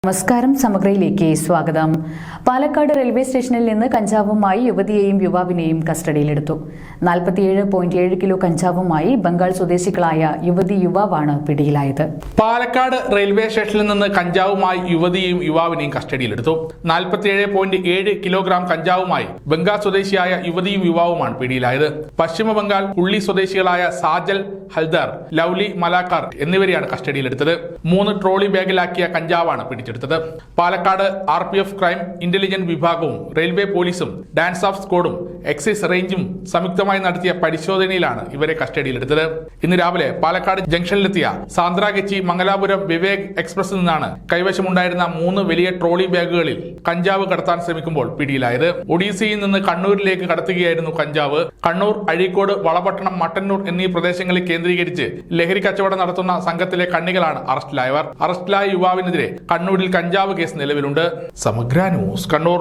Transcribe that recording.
നമസ്കാരം, സമഗ്രയിലേക്ക് സ്വാഗതം. പാലക്കാട് റെയിൽവേ സ്റ്റേഷനിൽ നിന്ന് കഞ്ചാവുമായി യുവതിയെയും യുവാവിനെയും കസ്റ്റഡിയിലെടുത്തു. 47.7 കിലോ കഞ്ചാവുമായി ബംഗാൾ സ്വദേശികളായ യുവാവാണ് പിടിയിലായത്. പാലക്കാട് റെയിൽവേ സ്റ്റേഷനിൽ നിന്ന് കഞ്ചാവുമായി യുവതിയെയും യുവാവിനെയും കസ്റ്റഡിയിലെടുത്തു. 47.7 കിലോഗ്രാം കഞ്ചാവുമായി ബംഗാൾ സ്വദേശിയായ യുവതിയും യുവാവുമാണ് പിടിയിലായത്. പശ്ചിമ ബംഗാൾ ഉള്ളി സ്വദേശികളായ സാജൽ ഹൽദർ, ലൗലി മലാക്കാർ എന്നിവരെയാണ് കസ്റ്റഡിയിലെടുത്തത്. 3 ട്രോളി ബാഗിലാക്കിയ കഞ്ചാവാണ് പിടിച്ചെടുത്തത്. പാലക്കാട് RPF ക്രൈം ഇന്റലിജൻസ് വിഭാഗവും റെയിൽവേ പോലീസും ഡാൻസ് ഓഫ് സ്ക്വാഡും എക്സൈസ് റേഞ്ചും സംയുക്തമായി നടത്തിയ പരിശോധനയിലാണ് ഇവരെ കസ്റ്റഡിയിലെടുത്തത്. ഇന്ന് രാവിലെ പാലക്കാട് ജംഗ്ഷനിലെത്തിയ സാന്ദ്രാഗച്ചി മംഗലാപുരം വിവേക് എക്സ്പ്രസിൽ നിന്നാണ് കൈവശമുണ്ടായിരുന്ന 3 വലിയ ട്രോളി ബാഗുകളിൽ കഞ്ചാവ് കടത്താൻ ശ്രമിക്കുമ്പോൾ പിടിയിലായത്. ഒഡീസയിൽ നിന്ന് കണ്ണൂരിലേക്ക് കടത്തുകയായിരുന്നു കഞ്ചാവ്. കണ്ണൂർ, അഴീക്കോട്, വളപട്ടണം, മട്ടന്നൂർ എന്നീ പ്രദേശങ്ങളിൽ കേന്ദ്രീകരിച്ച് ലഹരി കച്ചവടം നടത്തുന്ന സംഘത്തിലെ കണ്ണികളാണ് അറസ്റ്റിലായവർ. അറസ്റ്റിലായ യുവാവിനെതിരെ കണ്ണൂരിൽ കഞ്ചാവ് കേസ് നിലവിലുണ്ട്. സമഗ്ര ന്യൂസ്, കണ്ണൂർ.